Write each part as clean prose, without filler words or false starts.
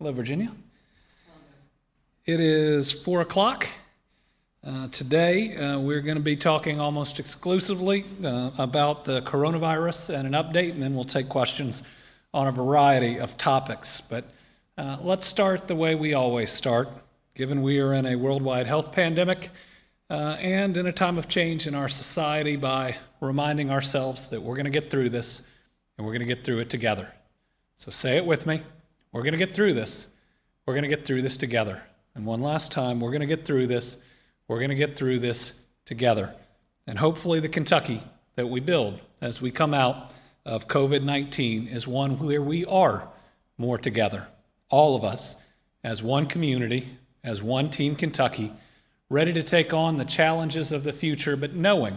Hello, Virginia. It is 4 o'clock. Today, we're going to be talking almost exclusively about the coronavirus and an update, and then we'll take questions on a variety of topics. But let's start the way we always start, given we are in a worldwide health pandemic and in a time of change in our society, by reminding ourselves that we're going to get through this, and we're going to get through it together. So say it with me. We're going to get through this. We're going to get through this together. And one last time, we're going to get through this. We're going to get through this together. And hopefully the Kentucky that we build as we come out of COVID-19 is one where we are more together. All of us as one community, as one Team Kentucky, ready to take on the challenges of the future, but knowing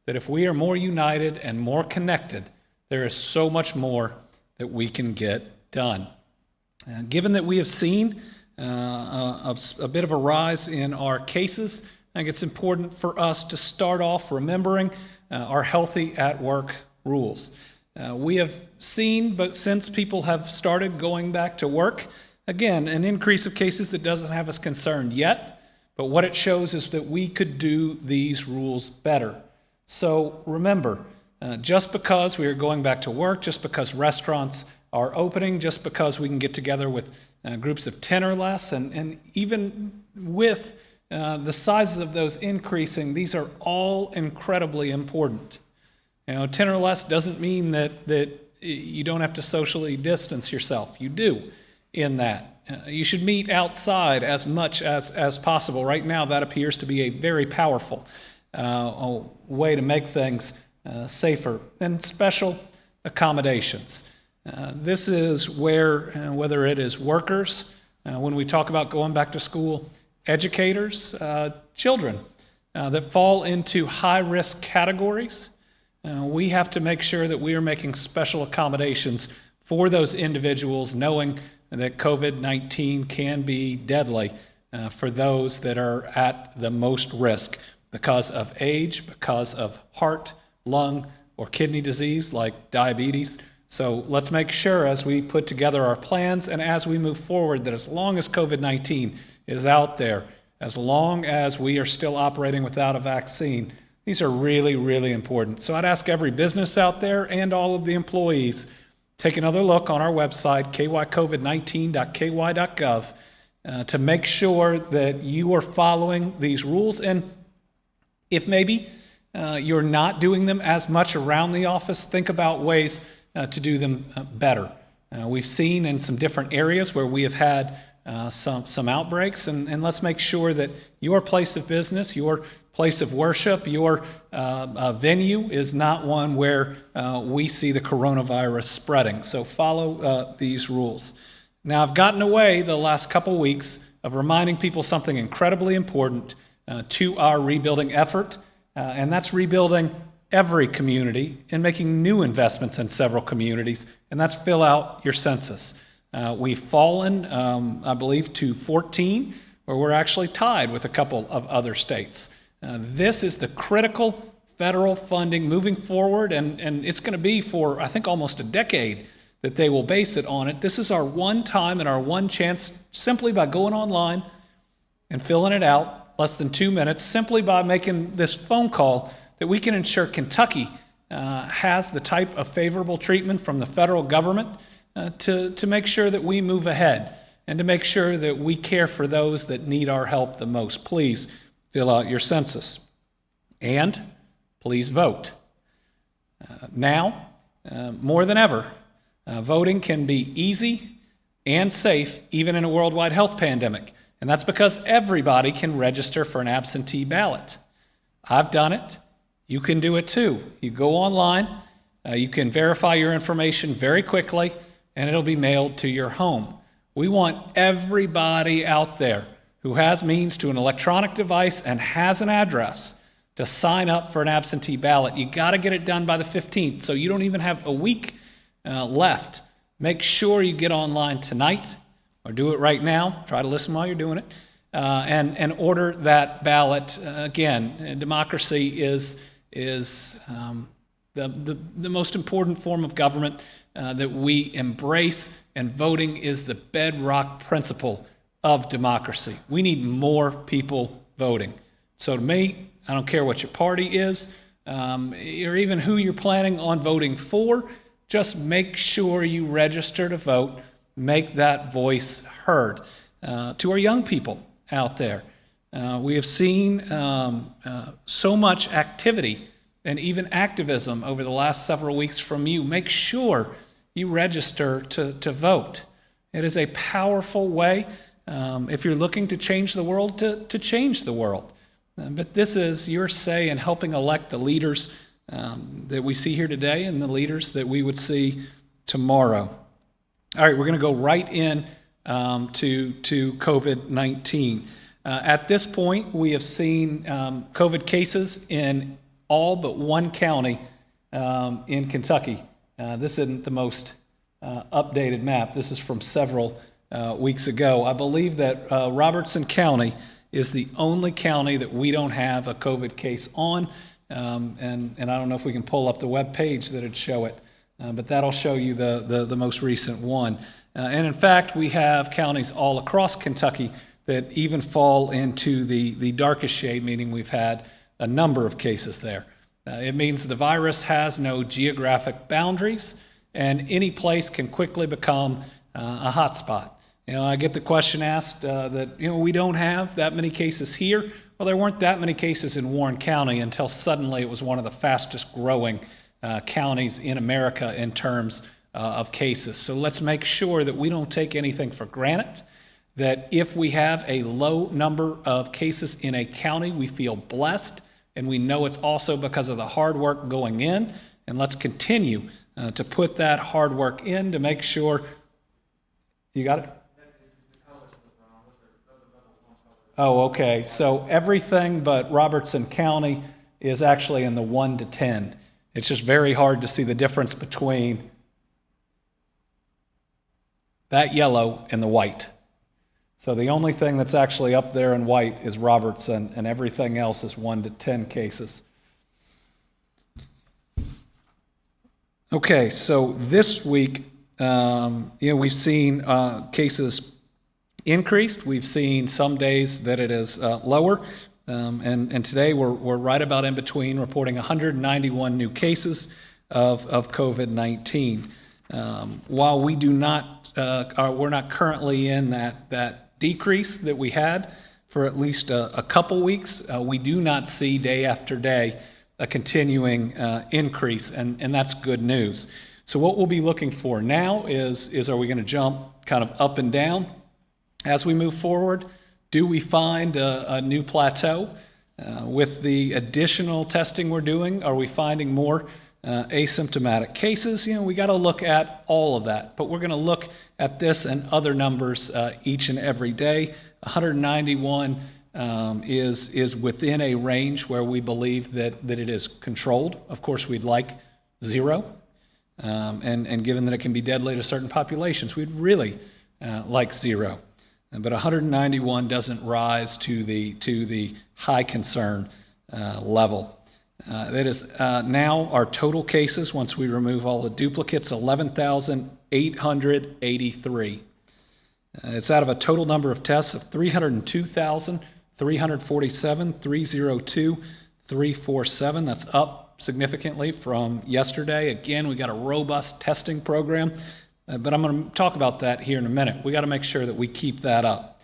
that if we are more united and more connected, there is so much more that we can get done. Given that we have seen a bit of a rise in our cases, I think it's important for us to start off remembering our healthy at work rules. We have seen, but since people have started going back to work, again, an increase of cases that doesn't have us concerned yet, but what it shows is that we could do these rules better. So remember, just because we are going back to work, just because restaurants are opening, just because we can get together with groups of 10 or less, and even with the sizes of those increasing, these are all incredibly important. 10 or less doesn't mean that you don't have to socially distance yourself. You do in that. You should meet outside as much as possible. Right now, that appears to be a very powerful way to make things safer. And special accommodations. This is where, whether it is workers, when we talk about going back to school, educators, children that fall into high-risk categories, we have to make sure that we are making special accommodations for those individuals, knowing that COVID-19 can be deadly for those that are at the most risk because of age, because of heart, lung, or kidney disease like diabetes. So let's make sure as we put together our plans and as we move forward that as long as COVID-19 is out there, as long as we are still operating without a vaccine, these are really, really important. So I'd ask every business out there and all of the employees, take another look on our website, kycovid19.ky.gov, to make sure that you are following these rules. And if maybe you're not doing them as much around the office, think about ways to do them better. We've seen in some different areas where we have had some outbreaks, and let's make sure that your place of business, your place of worship, your venue is not one where we see the coronavirus spreading. So follow these rules. Now, I've gotten away the last couple weeks of reminding people something incredibly important to our rebuilding effort, and that's rebuilding every community and making new investments in several communities, and that's fill out your census. We've fallen, I believe, to 14, where we're actually tied with a couple of other states. This is the critical federal funding moving forward, and it's going to be for, I think, almost a decade that they will base it on it. This is our one time and our one chance, simply by going online and filling it out, less than 2 minutes, simply by making this phone call, that we can ensure Kentucky has the type of favorable treatment from the federal government to make sure that we move ahead and to make sure that we care for those that need our help the most. Please fill out your census. And please vote. Now, more than ever, voting can be easy and safe even in a worldwide health pandemic. And that's because everybody can register for an absentee ballot. I've done it. You can do it too. You go online, you can verify your information very quickly, and it'll be mailed to your home. We want everybody out there who has means to an electronic device and has an address to sign up for an absentee ballot. You got to get it done by the 15th, so you don't even have a week left. Make sure you get online tonight or do it right now. Try to listen while you're doing it. And order that ballot. Again, democracy is the most important form of government that we embrace, and voting is the bedrock principle of democracy. We need more people voting. So to me, I don't care what your party is, or even who you're planning on voting for, just make sure you register to vote, make that voice heard. To our young people out there, we have seen so much activity and even activism over the last several weeks from you. Make sure you register to vote. It is a powerful way, if you're looking to change the world, to change the world. But this is your say in helping elect the leaders that we see here today and the leaders that we would see tomorrow. All right, we're going to go right in to COVID-19. At this point, we have seen COVID cases in all but one county in Kentucky. This isn't the most updated map. This is from several weeks ago. I believe that Robertson County is the only county that we don't have a COVID case on, and I don't know if we can pull up the web page that'd show it, but that'll show you the most recent one. And in fact, we have counties all across Kentucky that even fall into the darkest shade, meaning we've had a number of cases there. It means the virus has no geographic boundaries, and any place can quickly become a hotspot. I get the question asked that we don't have that many cases here. Well, there weren't that many cases in Warren County until suddenly it was one of the fastest growing counties in America in terms of cases. So let's make sure that we don't take anything for granted, that if we have a low number of cases in a county, we feel blessed, and we know it's also because of the hard work going in, and let's continue to put that hard work in to make sure. You got it? Oh, okay. So everything but Robertson County is actually in the 1 to 10. It's just very hard to see the difference between that yellow and the white. So the only thing that's actually up there in white is Robertson, and everything else is 1 to 10 cases. Okay, so this week, we've seen cases increased. We've seen some days that it is lower, and today we're right about in between, reporting 191 new cases of COVID-19. While we do not, we're not currently in that decrease that we had for at least a couple weeks, we do not see day after day a continuing increase, and that's good news. So what we'll be looking for now is are we going to jump kind of up and down as we move forward? Do we find a new plateau? With the additional testing we're doing, are we finding more asymptomatic cases? We got to look at all of that, but we're going to look at this and other numbers each and every day. 191 is within a range where we believe that it is controlled. Of course, we'd like 0, and given that it can be deadly to certain populations, we'd really like 0. But 191 doesn't rise to the high concern level. That is now our total cases, once we remove all the duplicates, 11,883. It's out of a total number of tests of 302,347, 302, 347. That's up significantly from yesterday. Again, we got a robust testing program. But I'm going to talk about that here in a minute. We got to make sure that we keep that up.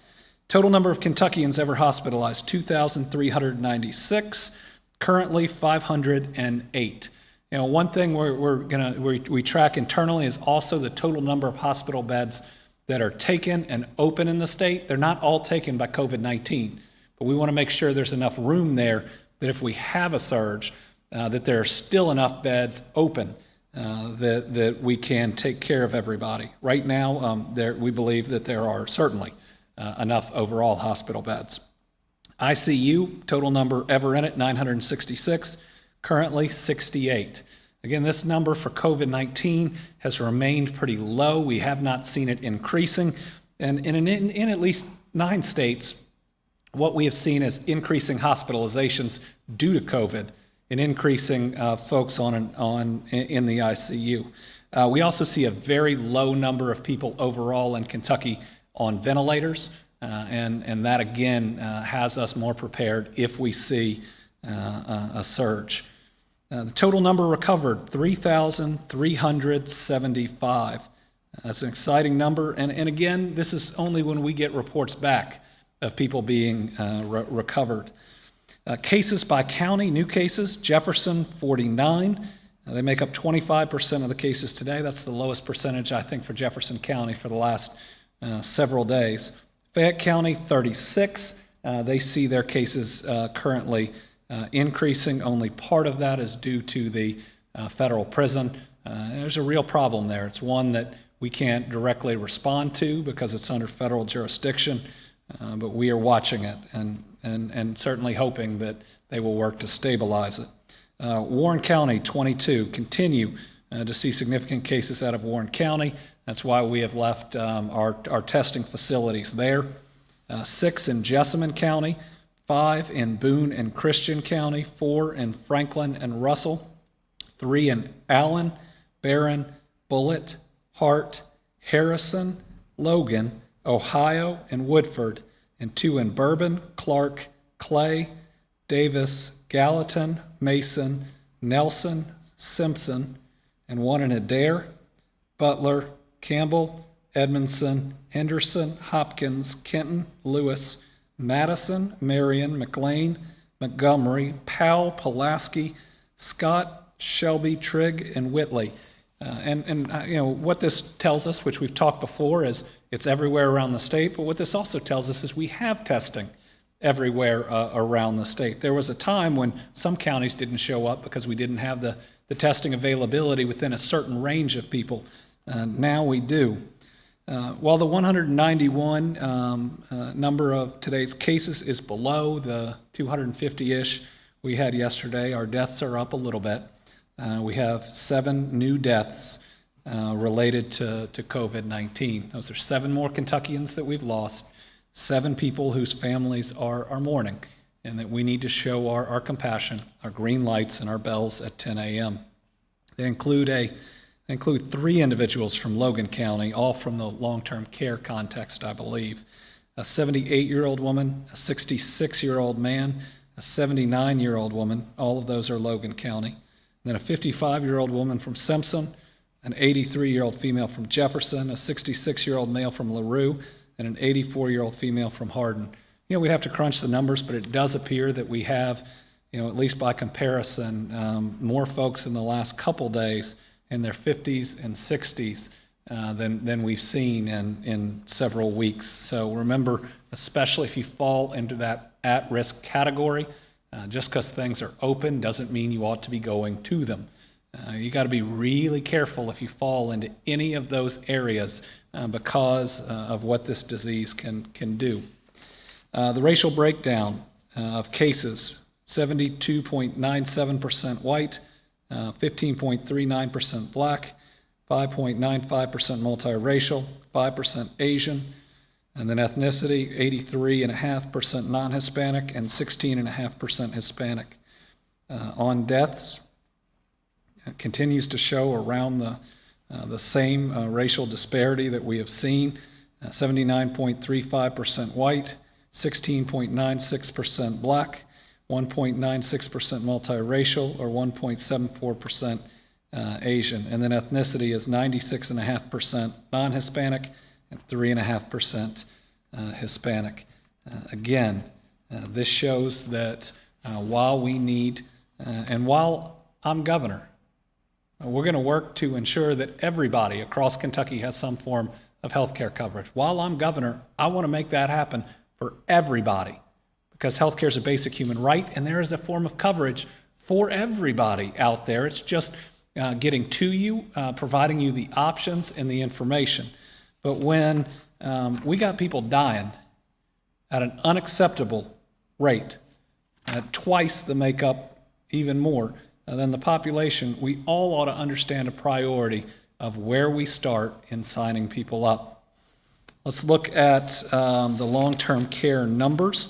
Total number of Kentuckians ever hospitalized, 2,396. Currently, 508. One thing we track internally is also the total number of hospital beds that are taken and open in the state. They're not all taken by COVID-19, but we want to make sure there's enough room there that if we have a surge, that there are still enough beds open that we can take care of everybody. Right now, we believe that there are certainly enough overall hospital beds. ICU, total number ever in it, 966, currently 68. Again, this number for COVID-19 has remained pretty low. We have not seen it increasing. And in at least 9 states, what we have seen is increasing hospitalizations due to COVID and increasing folks in the ICU. We also see a very low number of people overall in Kentucky on ventilators, and that again has us more prepared if we see a surge. The total number recovered, 3,375. That's an exciting number, and again, this is only when we get reports back of people being recovered. Cases by county, new cases, Jefferson, 49. They make up 25% of the cases today. That's the lowest percentage, I think, for Jefferson County for the last several days. Fayette County, 36. They see their cases currently increasing. Only part of that is due to the federal prison. There's a real problem there. It's one that we can't directly respond to because it's under federal jurisdiction, but we are watching it and certainly hoping that they will work to stabilize it. Warren County, 22, continue to see significant cases out of Warren County. That's why we have left our testing facilities there. 6 in Jessamine County, 5 in Boone and Christian County, 4 in Franklin and Russell, 3 in Allen, Barron, Bullitt, Hart, Harrison, Logan, Ohio, and Woodford, and 2 in Bourbon, Clark, Clay, Davis, Gallatin, Mason, Nelson, Simpson, and 1 in Adair, Butler, Campbell, Edmondson, Henderson, Hopkins, Kenton, Lewis, Madison, Marion, McLean, Montgomery, Powell, Pulaski, Scott, Shelby, Trigg, and Whitley. What this tells us, which we've talked before, is it's everywhere around the state, but what this also tells us is we have testing everywhere around the state. There was a time when some counties didn't show up because we didn't have the testing availability within a certain range of people. Now we do. While the 191 number of today's cases is below the 250-ish we had yesterday, our deaths are up a little bit. We have 7 new deaths related to COVID-19. Those are 7 more Kentuckians that we've lost, 7 people whose families are mourning, and that we need to show our compassion, our green lights, and our bells at 10 a.m. They include 3 individuals from Logan County, all from the long-term care context, I believe. A 78-year-old woman, a 66-year-old man, a 79-year-old woman. All of those are Logan County. Then a 55-year-old woman from Simpson, an 83-year-old female from Jefferson, a 66-year-old male from LaRue, and an 84-year-old female from Hardin. We'd have to crunch the numbers, but it does appear that we have, at least by comparison, more folks in the last couple days in their 50s and 60s than we've seen in several weeks. So remember, especially if you fall into that at-risk category, just because things are open doesn't mean you ought to be going to them. You got to be really careful if you fall into any of those areas because of what this disease can do. The racial breakdown of cases, 72.97% white, 15.39% black, 5.95% multiracial, 5% Asian, and then ethnicity, 83.5% non-Hispanic and 16.5% Hispanic. On deaths, it continues to show around the same racial disparity that we have seen, 79.35% white, 16.96% black, 1.96% multiracial, or 1.74% Asian. And then ethnicity is 96.5% non-Hispanic and 3.5% Hispanic. Again, this shows that while we need, and while I'm governor, we're going to work to ensure that everybody across Kentucky has some form of health care coverage. While I'm governor, I want to make that happen for everybody, because health care is a basic human right, and there is a form of coverage for everybody out there. It's just getting to you, providing you the options and the information. But when we got people dying at an unacceptable rate, at twice the makeup, even more than the population, we all ought to understand a priority of where we start in signing people up. Let's look at the long-term care numbers.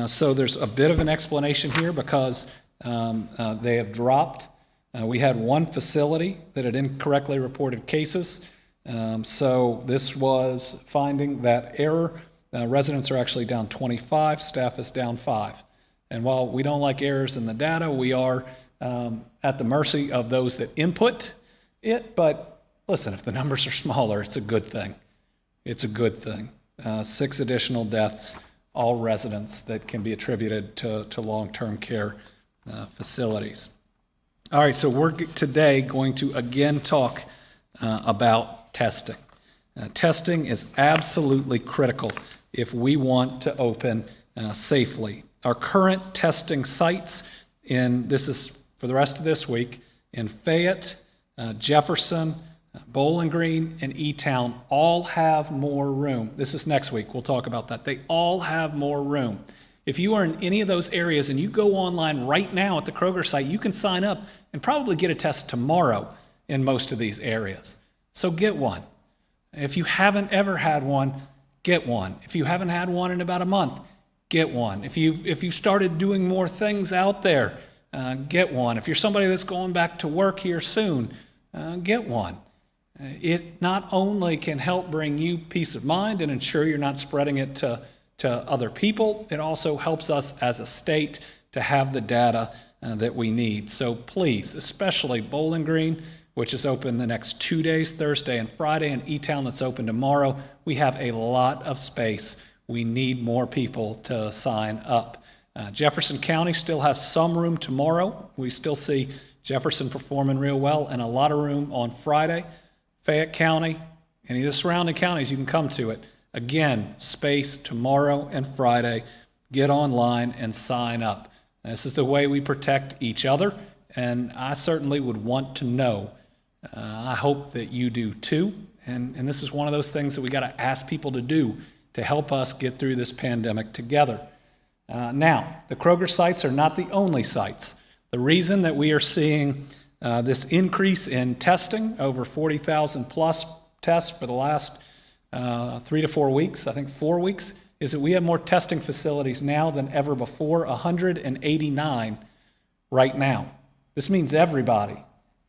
So there's a bit of an explanation here because they have dropped We had one facility that had incorrectly reported cases. So this was finding that error. Residents are actually down 25, staff is down 5. And while we don't like errors in the data, we are at the mercy of those that input it. But listen, if the numbers are smaller, it's a good thing. It's a good thing. 6 additional deaths, all residents that can be attributed to long-term care facilities. All right, so we're today going to again talk about testing. Testing is absolutely critical if we want to open safely. Our current testing sites this is for the rest of this week, in Fayette, Jefferson, Bowling Green, and E-Town all have more room. This is next week. We'll talk about that. They all have more room. If you are in any of those areas and you go online right now at the Kroger site, you can sign up and probably get a test tomorrow in most of these areas. So get one. If you haven't ever had one, get one. If you haven't had one in about a month, get one. If you've started doing more things out there, get one. If you're somebody that's going back to work here soon, get one. It not only can help bring you peace of mind and ensure you're not spreading it to other people, it also helps us as a state to have the data that we need. So please, especially Bowling Green, which is open the next 2 days, Thursday and Friday, and E-Town that's open tomorrow, we have a lot of space. We need more people to sign up. Jefferson County still has some room tomorrow. We still see Jefferson performing real well, and a lot of room on Friday. Fayette County, any of the surrounding counties, you can come to it. Again, space tomorrow and Friday. Get online and sign up. This is the way we protect each other, and I certainly would want to know. I hope that you do too, and this is one of those things that we got to ask people to do to help us get through this pandemic together. Now, the Kroger sites are not the only sites. The reason that we are seeing this increase in testing, over 40,000 plus tests for the last 3 to 4 weeks, I think 4 weeks, is that we have more testing facilities now than ever before, 189 right now. This means everybody,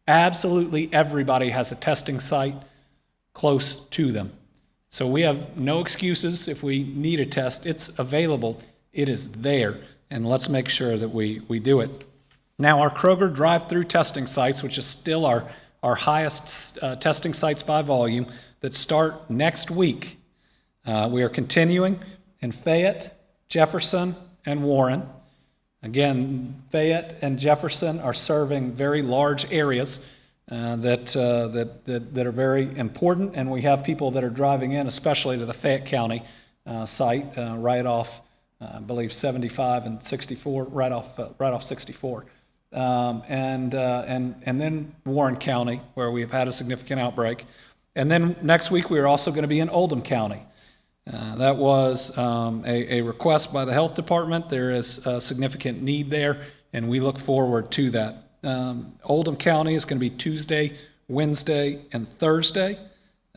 absolutely everybody has a testing site close to them. So we have no excuses if we need a test. It's available, it is there, and let's make sure that we do it. Now, our Kroger drive-through testing sites, which is still our highest testing sites by volume, that start next week. We are continuing in Fayette, Jefferson, and Warren. Again, Fayette and Jefferson are serving very large areas that are very important, and we have people that are driving in, especially to the Fayette County site, right off, I believe, 75 and 64, right off 64. And then Warren County, where we have had a significant outbreak. And then next week, we are also going to be in Oldham County. That was a request by the health department. There is a significant need there, and we look forward to that. Oldham County is going to be Tuesday, Wednesday, and Thursday.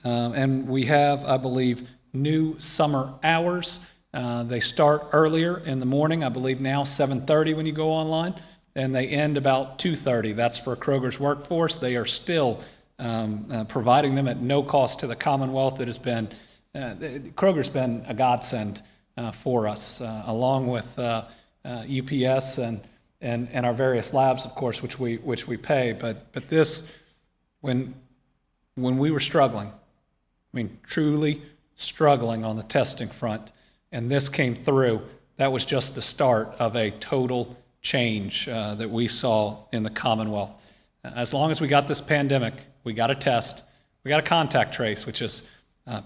And we have, I believe, new summer hours. They start earlier in the morning, I believe now 7:30 when you go online, and they end about 2:30. That's for Kroger's workforce. They are still providing them at no cost to the Commonwealth. It has been, Kroger's been a godsend for us, along with UPS and our various labs, of course, which we pay. But this, when we were struggling, I mean, truly struggling on the testing front, and this came through, that was just the start of a total change that we saw in the Commonwealth. As long as we got this pandemic, we got to test, we got to contact trace, which is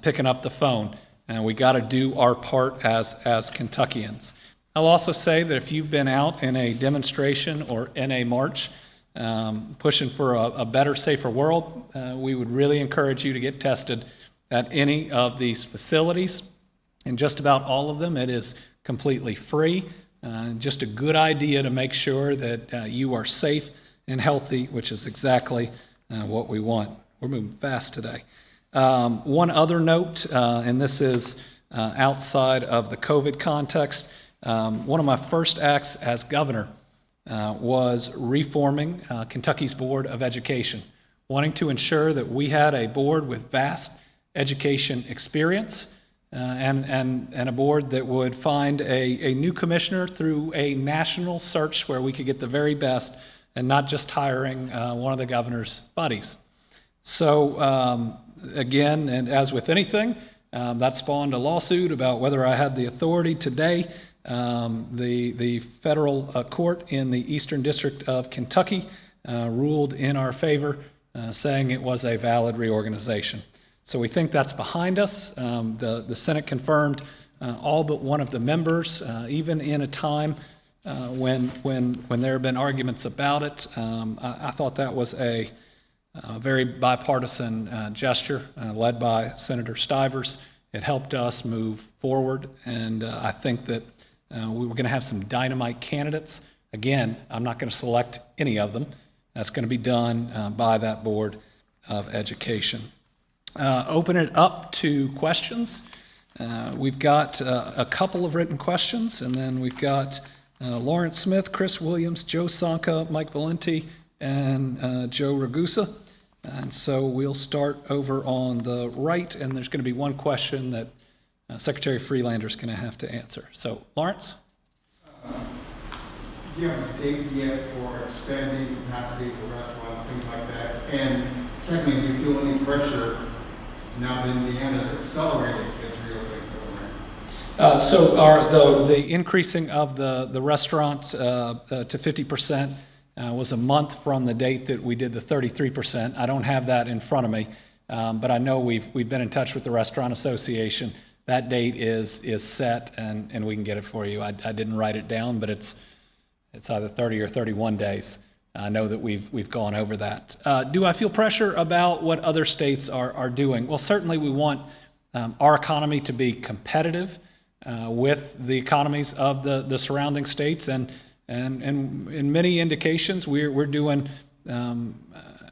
picking up the phone, and we got to do our part as Kentuckians. I'll also say that if you've been out in a demonstration or in a march pushing for a better, safer world, we would really encourage you to get tested at any of these facilities. In just about all of them, it is completely free. Just a good idea to make sure that you are safe and healthy, which is exactly what we want. We're moving fast today. One other note, and this is outside of the COVID context, one of my first acts as governor was reforming Kentucky's Board of Education, wanting to ensure that we had a board with vast education experience and a board that would find a new commissioner through a national search where we could get the very best and not just hiring one of the governor's buddies. So again, and as with anything, that spawned a lawsuit about whether I had the authority. Today, the federal court in the Eastern District of Kentucky ruled in our favor, saying it was a valid reorganization. So we think that's behind us. The Senate confirmed all but one of the members, even in a time when there have been arguments about it. I thought that was a very bipartisan gesture led by Senator Stivers. It helped us move forward, and I think that we were going to have some dynamite candidates. Again, I'm not going to select any of them. That's going to be done by that Board of Education. Open it up to questions. We've got a couple of written questions, and then we've got Lawrence Smith, Chris Williams, Joe Sanka, Mike Valenti, and Joe Ragusa. And so we'll start over on the right, and there's going to be one question that Secretary Freelander is going to have to answer. So, Lawrence? Do you have a date yet for expanding capacity for restaurants, things like that? And secondly, do you feel any pressure now that Indiana's accelerating its reopening program? So the increasing of the restaurants to 50% was a month from the date that we did the 33%. I don't have that in front of me, but I know we've been in touch with the Restaurant Association. That date is set, and we can get it for you. I didn't write it down, but it's either 30 or 31 days. I know that we've gone over that. Do I feel pressure about what other states are doing? Well, certainly we want our economy to be competitive with the economies of the surrounding states, and in many indications we're doing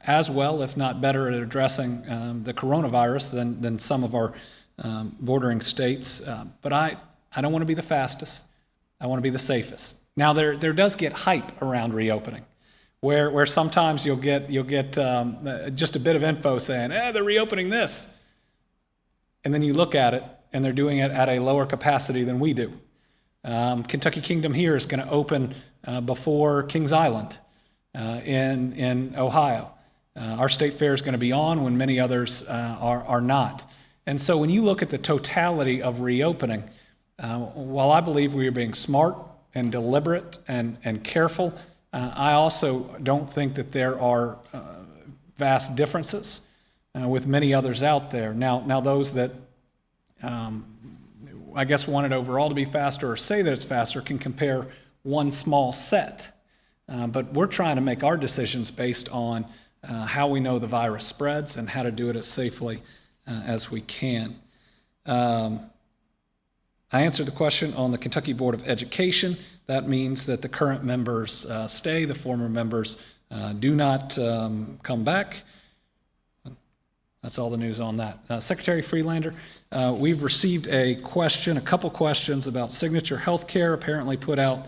as well, if not better, at addressing the coronavirus than some of our bordering states. But I don't want to be the fastest. I want to be the safest. Now there does get hype around reopening, where sometimes you'll get just a bit of info saying, they're reopening this, and then you look at it and they're doing it at a lower capacity than we do. Kentucky Kingdom here is going to open before Kings Island in Ohio. Our state fair is going to be on when many others are not. And so when you look at the totality of reopening, while I believe we are being smart and deliberate and careful, I also don't think that there are vast differences with many others out there. Now those that I guess want it overall to be faster or say that it's faster can compare one small set. But we're trying to make our decisions based on how we know the virus spreads and how to do it as safely as we can. I answered the question on the Kentucky Board of Education. That means that the current members stay, the former members do not come back. That's all the news on that. Secretary Freelander, we've received a couple questions about Signature Healthcare. Apparently put out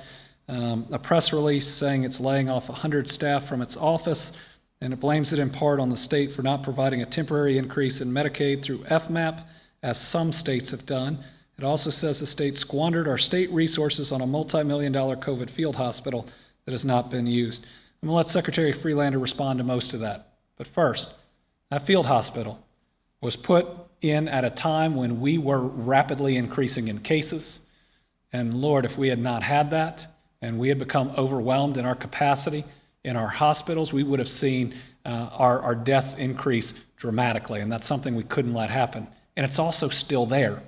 a press release saying it's laying off 100 staff from its office, and it blames it in part on the state for not providing a temporary increase in Medicaid through FMAP, as some states have done. It also says the state squandered our state resources on a multi-million-dollar COVID field hospital that has not been used. I'm going to let Secretary Freelander respond to most of that. But first, that field hospital was put in at a time when we were rapidly increasing in cases. And Lord, if we had not had that and we had become overwhelmed in our capacity in our hospitals, we would have seen our deaths increase dramatically. And that's something we couldn't let happen. And it's also still there.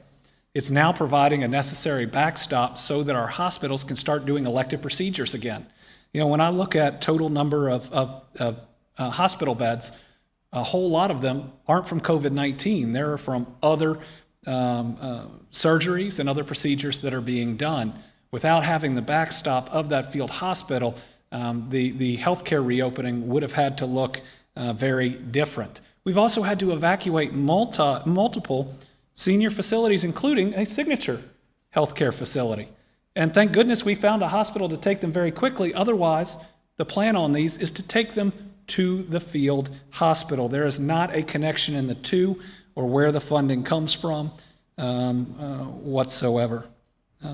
It's now providing a necessary backstop so that our hospitals can start doing elective procedures again. You know, when I look at total number of hospital beds, a whole lot of them aren't from COVID-19. They're from other surgeries and other procedures that are being done. Without having the backstop of that field hospital, the healthcare reopening would have had to look very different. We've also had to evacuate multiple senior facilities, including a Signature healthcare facility. And thank goodness we found a hospital to take them very quickly. Otherwise, the plan on these is to take them to the field hospital. There is not a connection in the two or where the funding comes from whatsoever.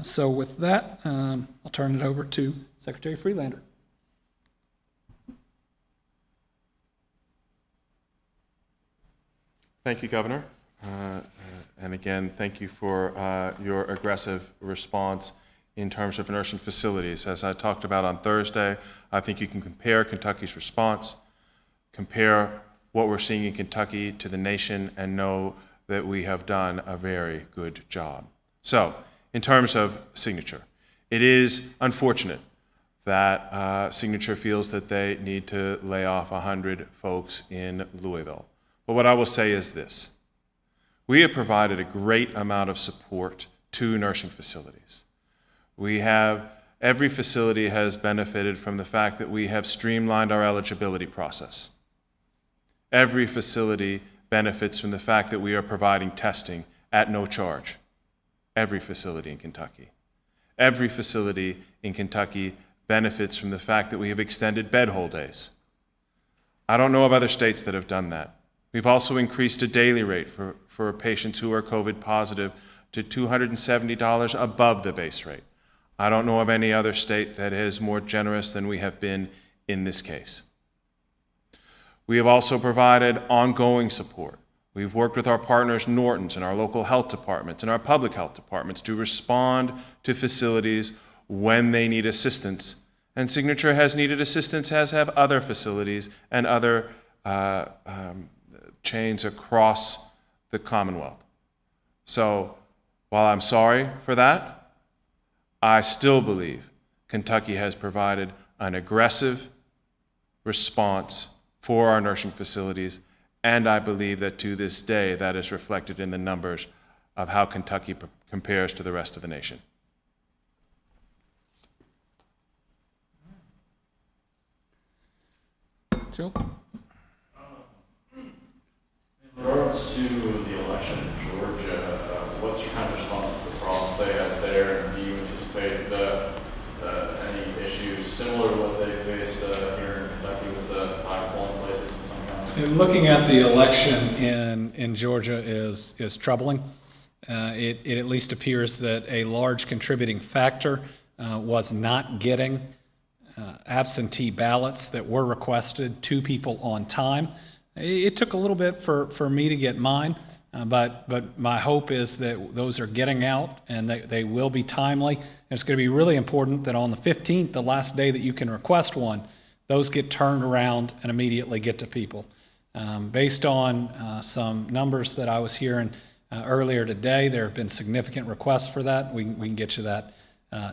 So with that, I'll turn it over to Secretary Freelander. Thank you, Governor. And again, thank you for your aggressive response in terms of nursing facilities. As I talked about on Thursday, I think you can compare Kentucky's response, compare what we're seeing in Kentucky to the nation, and know that we have done a very good job. So, in terms of Signature, it is unfortunate that Signature feels that they need to lay off 100 folks in Louisville. But what I will say is this: we have provided a great amount of support to nursing facilities. Every facility has benefited from the fact that we have streamlined our eligibility process. Every facility benefits from the fact that we are providing testing at no charge. Every facility in Kentucky. Every facility in Kentucky benefits from the fact that we have extended bed hold days. I don't know of other states that have done that. We've also increased a daily rate for patients who are COVID positive to $270 above the base rate. I don't know of any other state that is more generous than we have been in this case. We have also provided ongoing support. We've worked with our partners, Norton's, and our local health departments and our public health departments to respond to facilities when they need assistance. And Signature has needed assistance, as have other facilities and other chains across the Commonwealth. So while I'm sorry for that, I still believe Kentucky has provided an aggressive response for our nursing facilities, and I believe that to this day that is reflected in the numbers of how Kentucky compares to the rest of the nation. Joe? In regards to the election in Georgia, what's your kind of response to the problems they had there? And do you anticipate any issues similar to what they faced here in Kentucky with the high polling places in some counties? Looking at the election in Georgia is troubling. It at least appears that a large contributing factor was not getting absentee ballots that were requested to people on time. It took a little bit for me to get mine, but my hope is that those are getting out and they will be timely. And it's going to be really important that on the 15th, the last day that you can request one, those get turned around and immediately get to people. Based on some numbers that I was hearing earlier today, there have been significant requests for that. We can get you that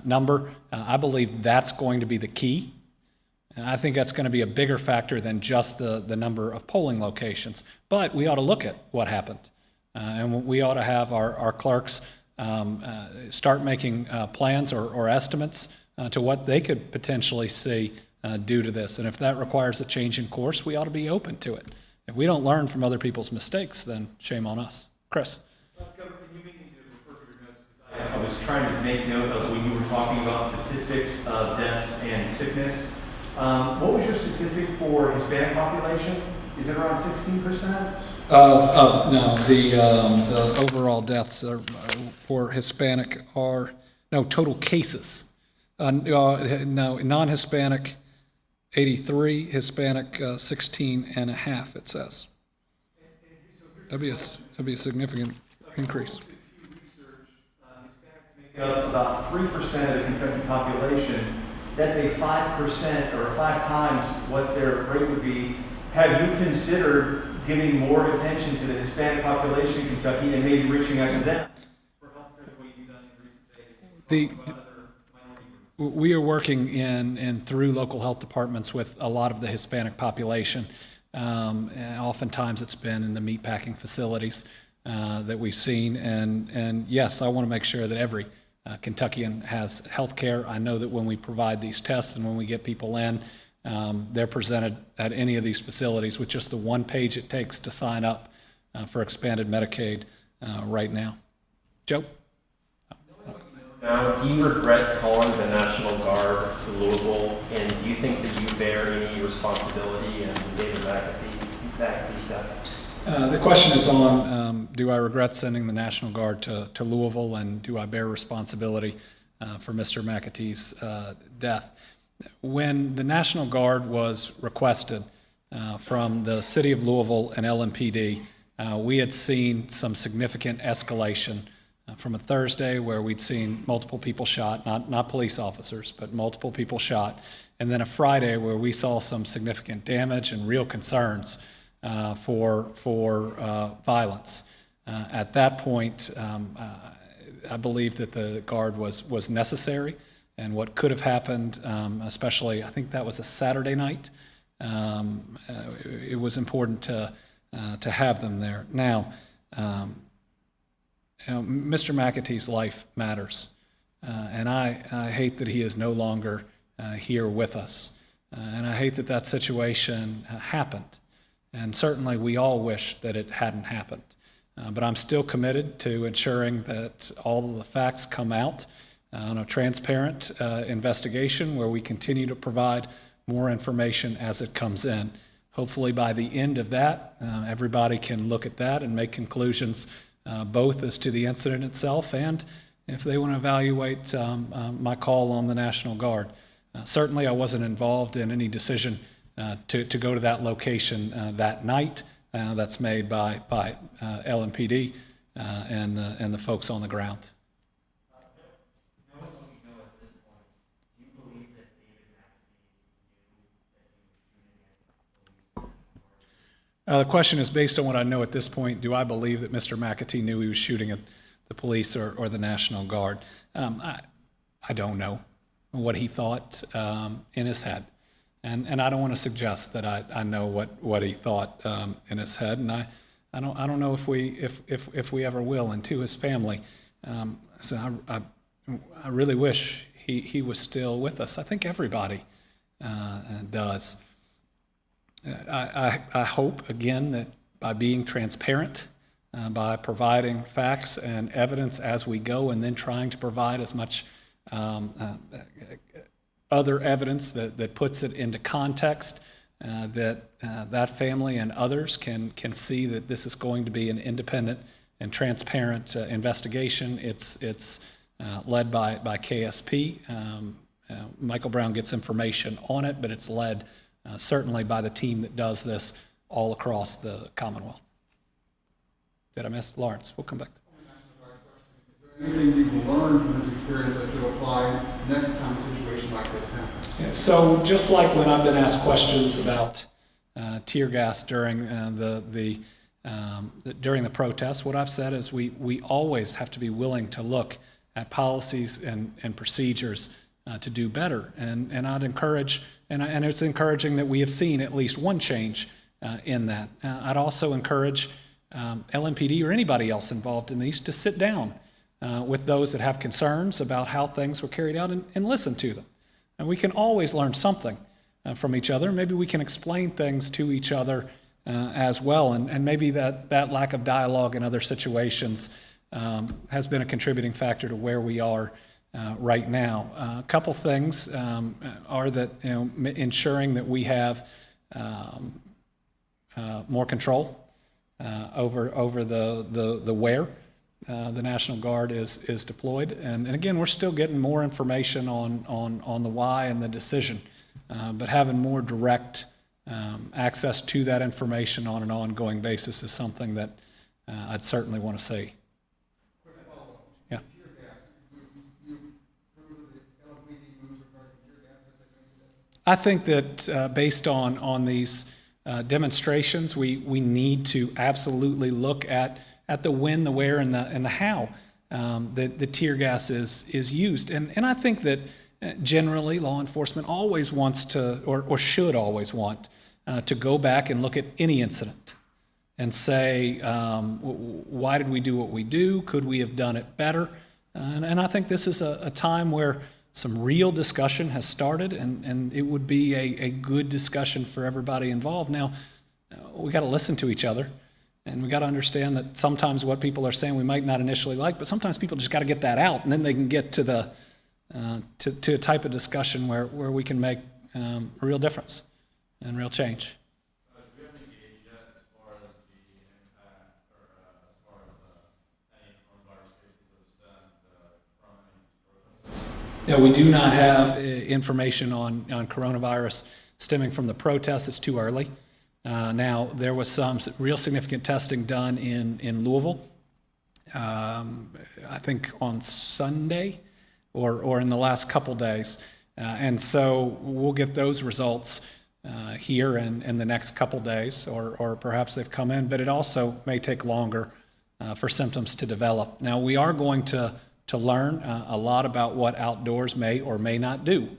number. I believe that's going to be the key. And I think that's going to be a bigger factor than just the number of polling locations. But we ought to look at what happened. And we ought to have our clerks start making plans or estimates to what they could potentially see due to this. And if that requires a change in course, we ought to be open to it. If we don't learn from other people's mistakes, then shame on us. Chris. Governor, you may need to refer to your notes because I was trying to make note of when you were talking about statistics of deaths and sickness. What was your statistic for Hispanic population? Is it around 16%? No, the overall deaths for Hispanic are, no, total cases. No, non-Hispanic 83, Hispanic 16 and a half, it says. That'd be a significant increase. Hispanics make up about 3% of the Kentucky population. That's a 5% or 5 times what their rate would be. Have you considered giving more attention to the Hispanic population in Kentucky and maybe reaching out to them for health care the way you've done in recent days? We are working in through local health departments with a lot of the Hispanic population. And oftentimes it's been in the meatpacking facilities that we've seen. And yes, I want to make sure that every Kentuckian has health care. I know that when we provide these tests and when we get people in, they're presented at any of these facilities with just the one page it takes to sign up for expanded Medicaid right now. Joe? Now, do you regret calling the National Guard to Louisville, and do you think that you bear any responsibility in David McAtee's death? The question is on, do I regret sending the National Guard to Louisville, and do I bear responsibility for Mr. McAtee's death? When the National Guard was requested from the City of Louisville and LMPD, we had seen some significant escalation from a Thursday where we'd seen multiple people shot, not police officers, but multiple people shot, and then a Friday where we saw some significant damage and real concerns for violence. At that point, I believe that the Guard was necessary, and what could have happened, especially I think that was a Saturday night, it was important to have them there. Now, Mr. McAtee's life matters, and I hate that he is no longer here with us, and I hate that that situation happened, and certainly we all wish that it hadn't happened. But I'm still committed to ensuring that all of the facts come out on a transparent investigation where we continue to provide more information as it comes in. Hopefully by the end of that, everybody can look at that and make conclusions both as to the incident itself and if they want to evaluate my call on the National Guard. Certainly I wasn't involved in any decision to go to that location that night. That's made by LMPD and the folks on the ground. The question is based on what I know at this point. Do I believe that Mr. McAtee knew he was shooting at the police or the National Guard? I don't know what he thought in his head. And I don't want to suggest that I know what he thought in his head, and I don't know if we ever will. And to his family, so I really wish he was still with us. I think everybody does. I hope again that by being transparent, by providing facts and evidence as we go, and then trying to provide as much other evidence that puts it into context, that family and others can see that this is going to be an independent and transparent investigation. It's led by KSP. Michael Brown gets information on it, but it's led certainly by the team that does this all across the Commonwealth. Did I miss Lawrence? We'll come back. Anything you've learned from this experience that you'll apply next time a situation like this happens? Yeah, so just like when I've been asked questions about tear gas during during the protests, what I've said is we always have to be willing to look at policies and procedures to do better. And I'd encourage, and it's encouraging that we have seen at least one change in that. I'd also encourage LMPD or anybody else involved in these to sit down with those that have concerns about how things were carried out and listen to them. And we can always learn something from each other. Maybe we can explain things to each other as well. And maybe that lack of dialogue in other situations has been a contributing factor to where we are right now. A couple things are that ensuring that we have more control over the where the National Guard is deployed, and again, we're still getting more information on the why and the decision, but having more direct access to that information on an ongoing basis is something that I'd certainly want to see. Yeah. I think that based on these demonstrations, we need to absolutely look at the when, the where, and the how the tear gas is used. And I think that generally law enforcement always wants to, or should always want, to go back and look at any incident and say, why did we do what we do? Could we have done it better? And I think this is a time where some real discussion has started, and it would be a good discussion for everybody involved. Now, we got to listen to each other. And we got to understand that sometimes what people are saying we might not initially like, but sometimes people just got to get that out, and then they can get to the to a type of discussion where we can make a real difference and real change. Do we have any gauge yet as far as the impact, or as far as any coronavirus cases that have stemmed from any protests? Yeah, we do not have information on coronavirus stemming from the protests. It's too early. Now, there was some real significant testing done in Louisville, I think on Sunday or in the last couple days. And so we'll get those results here in the next couple days, or perhaps they've come in, but it also may take longer for symptoms to develop. Now, we are going to learn a lot about what outdoors may or may not do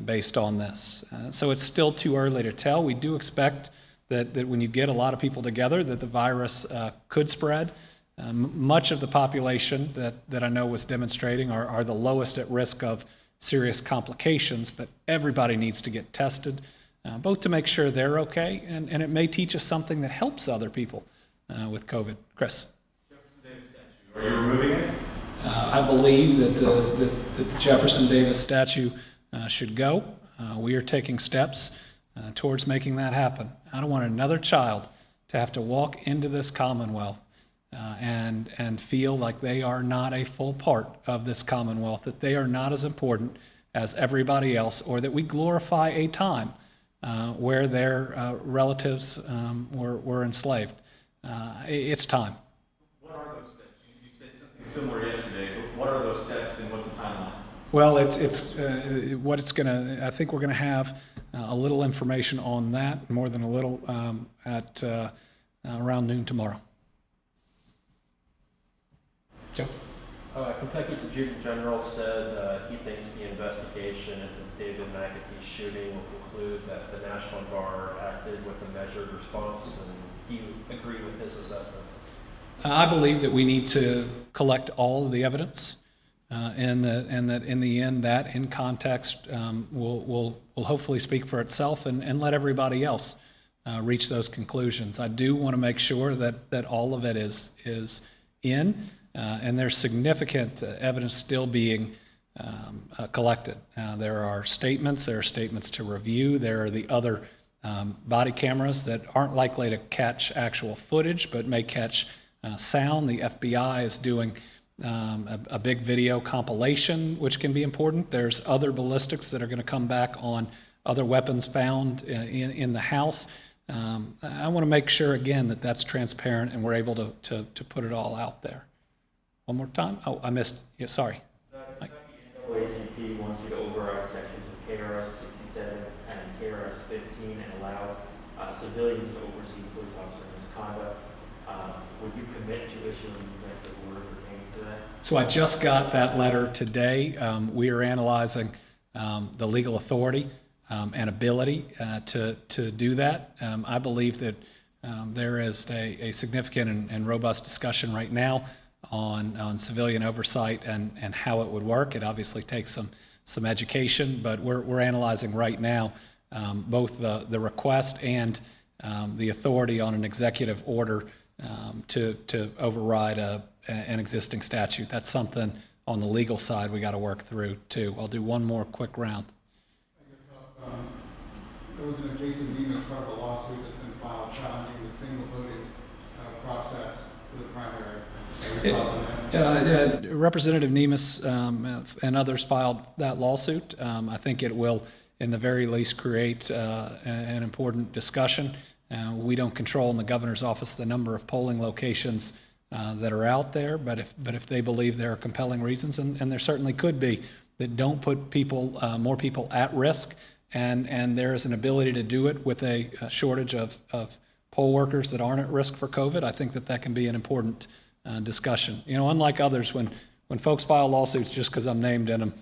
based on this. So it's still too early to tell. We do expect that when you get a lot of people together, that the virus could spread. Much of the population that I know was demonstrating are the lowest at risk of serious complications, but everybody needs to get tested, both to make sure they're okay, and it may teach us something that helps other people with COVID. Chris? Are you removing it? I believe that the Jefferson Davis statue should go. We are taking steps towards making that happen. I don't want another child to have to walk into this Commonwealth and feel like they are not a full part of this Commonwealth, that they are not as important as everybody else, or that we glorify a time where their relatives were enslaved. It's time. What are those steps? You said something similar yesterday, but what are those steps and what's the timeline? Well, it's what it's going to, I think we're going to have a little information on that, more than a little, at around noon tomorrow. Joe? Kentucky's Attorney General said he thinks the investigation into the David McAtee shooting will conclude that the National Guard acted with a measured response, and do you agree with his assessment? I believe that we need to collect all of the evidence, and that in the end, that in context will hopefully speak for itself and let everybody else reach those conclusions. I do want to make sure that all of it is in, and there's significant evidence still being collected. There are statements to review. There are the other body cameras that aren't likely to catch actual footage, but may catch sound. The FBI is doing a big video compilation, which can be important. There's other ballistics that are going to come back on other weapons found in the house. I want to make sure, again, that that's transparent and we're able to put it all out there. One more time? Oh, I missed. Yeah, sorry. The NAACP wants you to override sections of KRS 67 and KRS 15 and allow civilians to oversee police officer misconduct. Would you commit to issuing an executive order pertaining to that? So I just got that letter today. We are analyzing the legal authority and ability to do that. I believe that there is a significant and robust discussion right now on civilian oversight and how it would work. It obviously takes some education, but we're analyzing right now both the request and the authority on an executive order to override an existing statute. That's something on the legal side we got to work through too. I'll do one more quick round. There was an adjacent Nemus part of a lawsuit that's been filed challenging the single voting process for the primary. Representative Nemus and others filed that lawsuit. I think it will, in the very least, create an important discussion. We don't control in the governor's office the number of polling locations that are out there, but if they believe there are compelling reasons, and there certainly could be, that don't put more people at risk, and there is an ability to do it with a shortage of poll workers that aren't at risk for COVID, I think that can be an important discussion. You know, unlike others, when folks file lawsuits just because I'm named in them,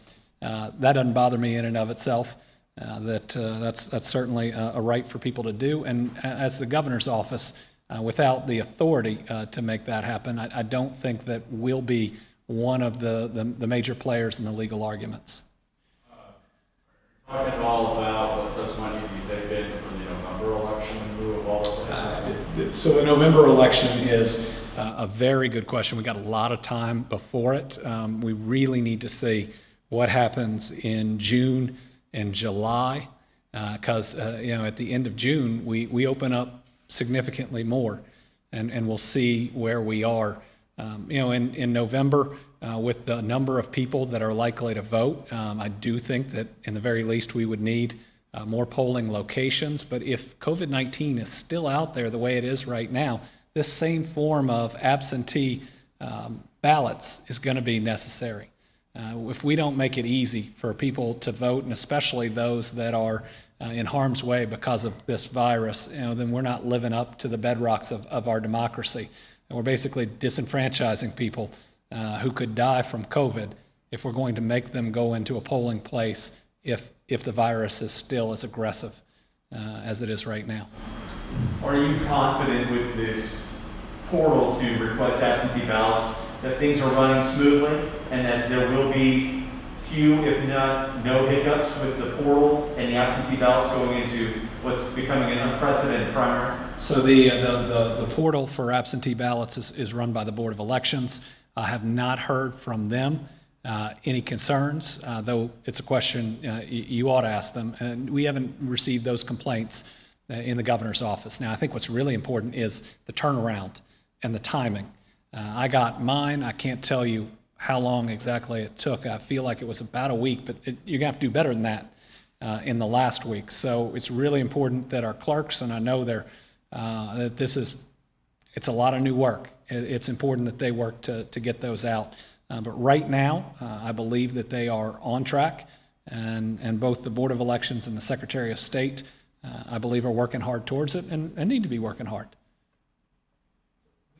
that doesn't bother me in and of itself. That's certainly a right for people to do. And as the governor's office, without the authority to make that happen, I don't think that we'll be one of the major players in the legal arguments. Talking all about what steps might need to be taken for the November election in lieu of all of this. So the November election is a very good question. We got a lot of time before it. We really need to see what happens in June and July, because at the end of June we open up significantly more, and we'll see where we are. In November, with the number of people that are likely to vote, I do think that in the very least we would need more polling locations. But if COVID-19 is still out there the way it is right now, this same form of absentee ballots is going to be necessary. If we don't make it easy for people to vote, and especially those that are in harm's way because of this virus, then we're not living up to the bedrocks of our democracy. And we're basically disenfranchising people who could die from COVID if we're going to make them go into a polling place if the virus is still as aggressive as it is right now. Are you confident with this portal to request absentee ballots that things are running smoothly and that there will be few, if not no hiccups with the portal and the absentee ballots going into what's becoming an unprecedented primary? So the portal for absentee ballots is run by the Board of Elections. I have not heard from them any concerns, though it's a question you ought to ask them. And we haven't received those complaints in the governor's office. Now, I think what's really important is the turnaround and the timing. I got mine. I can't tell you how long exactly it took. I feel like it was about a week, but you're going to have to do better than that in the last week. So it's really important that our clerks, and I know that it's a lot of new work. It's important that they work to get those out. But right now, I believe that they are on track, and both the Board of Elections and the Secretary of State, I believe, are working hard towards it and need to be working hard.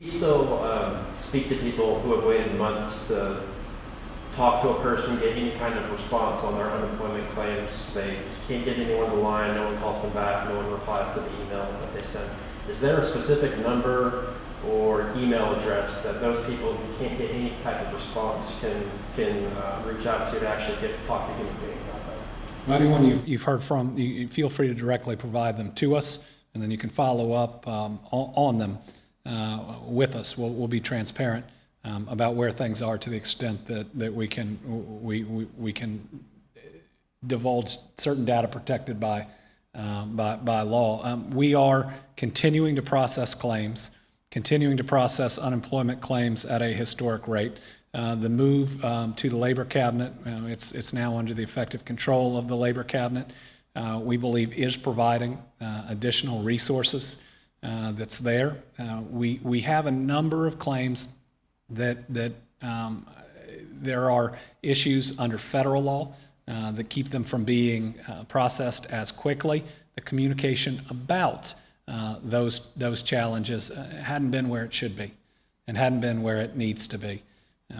We still speak to people who have waited months to talk to a person, get any kind of response on their unemployment claims. They can't get anyone to the line, no one calls them back, no one replies to the email that they send. Is there a specific number or email address that those people who can't get any type of response can reach out to actually talk to human beings about that? Anyone you've heard from, you feel free to directly provide them to us, and then you can follow up on them with us. We'll be transparent about where things are to the extent that we can divulge certain data protected by law. We are continuing to process claims, continuing to process unemployment claims at a historic rate. The move to the Labor Cabinet, it's now under the effective control of the Labor Cabinet, we believe is providing additional resources that's there. We have a number of claims that there are issues under federal law that keep them from being processed as quickly. The communication about those challenges hadn't been where it should be and hadn't been where it needs to be.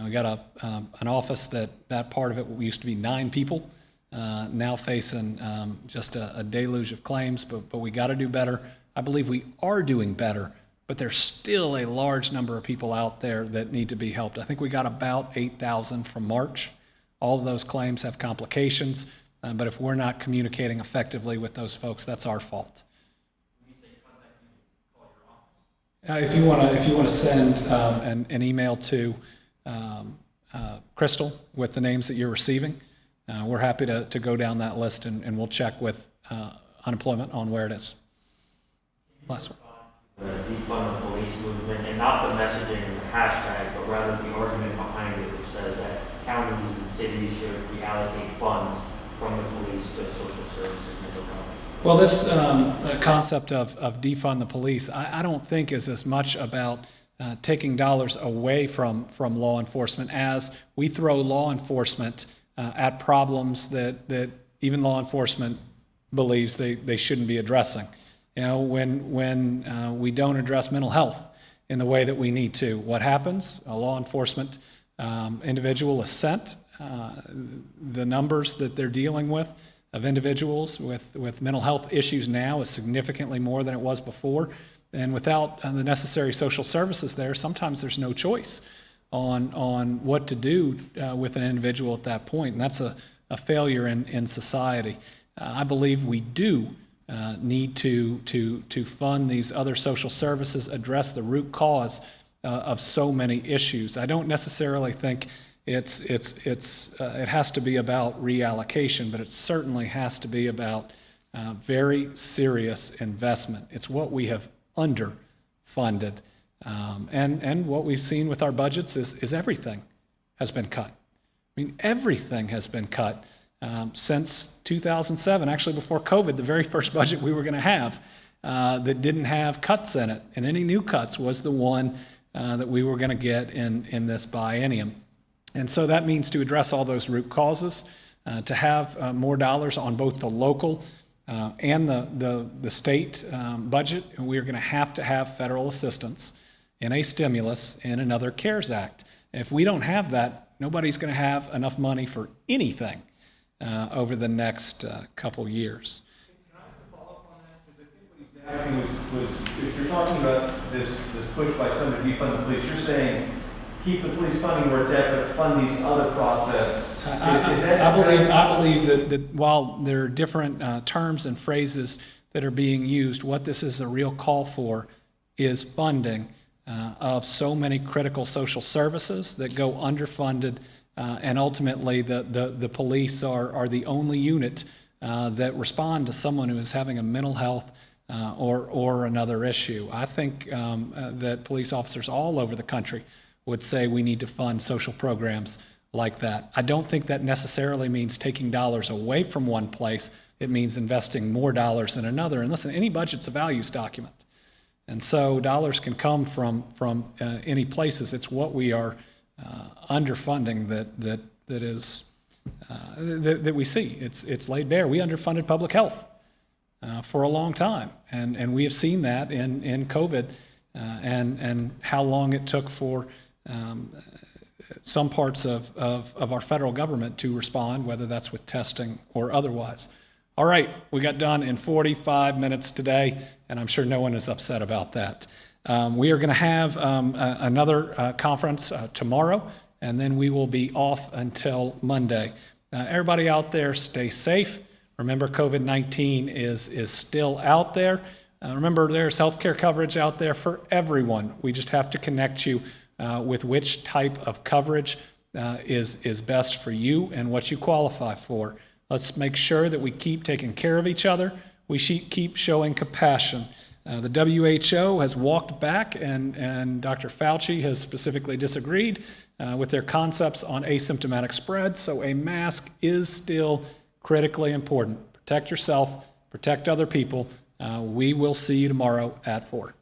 We got an office that part of it used to be 9 people, now facing just a deluge of claims, but we got to do better. I believe we are doing better, but there's still a large number of people out there that need to be helped. I think we got about 8,000 from March. All of those claims have complications, but if we're not communicating effectively with those folks, that's our fault. If you want to send an email to Crystal with the names that you're receiving, we're happy to go down that list and we'll check with unemployment on where it is. Last one. The defund the police movement, and not the messaging and the hashtag, but rather the argument behind it, which says that counties and cities should reallocate funds from the police to social services, mental health. Well, this concept of defund the police, I don't think is as much about taking dollars away from law enforcement as we throw law enforcement at problems that even law enforcement believes they shouldn't be addressing. When we don't address mental health in the way that we need to, what happens? A law enforcement individual is sent. The numbers that they're dealing with of individuals with mental health issues now is significantly more than it was before. And without the necessary social services there, sometimes there's no choice on what to do with an individual at that point. And that's a failure in society. I believe we do need to fund these other social services, address the root cause of so many issues. I don't necessarily think it has to be about reallocation, but it certainly has to be about very serious investment. It's what we have underfunded. And what we've seen with our budgets is everything has been cut. I mean, everything has been cut since 2007, actually before COVID, the very first budget we were going to have that didn't have cuts in it. And any new cuts was the one that we were going to get in this biennium. And so that means to address all those root causes, to have more dollars on both the local and the state budget. And we're going to have federal assistance in a stimulus in another CARES Act. If we don't have that, nobody's going to have enough money for anything over the next couple years. Can I ask a follow-up on that? Because I think what he's asking was if you're talking about this push by some to defund the police, you're saying keep the police funding where it's at, but fund these other process. I believe that while there are different terms and phrases that are being used, what this is a real call for is funding of so many critical social services that go underfunded, and ultimately the police are the only unit that respond to someone who is having a mental health or another issue. I think that police officers all over the country would say we need to fund social programs like that. I don't think that necessarily means taking dollars away from one place. It means investing more dollars in another. And listen, any budget's a values document. And so dollars can come from any places. It's what we are underfunding that we see. It's laid bare. We underfunded public health for a long time, and we have seen that in COVID and how long it took for some parts of our federal government to respond, whether that's with testing or otherwise. All right, we got done in 45 minutes today, and I'm sure no one is upset about that. We are going to have another conference tomorrow, and then we will be off until Monday. Everybody out there, stay safe. Remember, COVID-19 is still out there. Remember, there's healthcare coverage out there for everyone. We just have to connect you with which type of coverage is best for you and what you qualify for. Let's make sure that we keep taking care of each other. We keep showing compassion. The WHO has walked back, and Dr. Fauci has specifically disagreed with their concepts on asymptomatic spread, so a mask is still critically important. Protect yourself, protect other people. We will see you tomorrow at 4.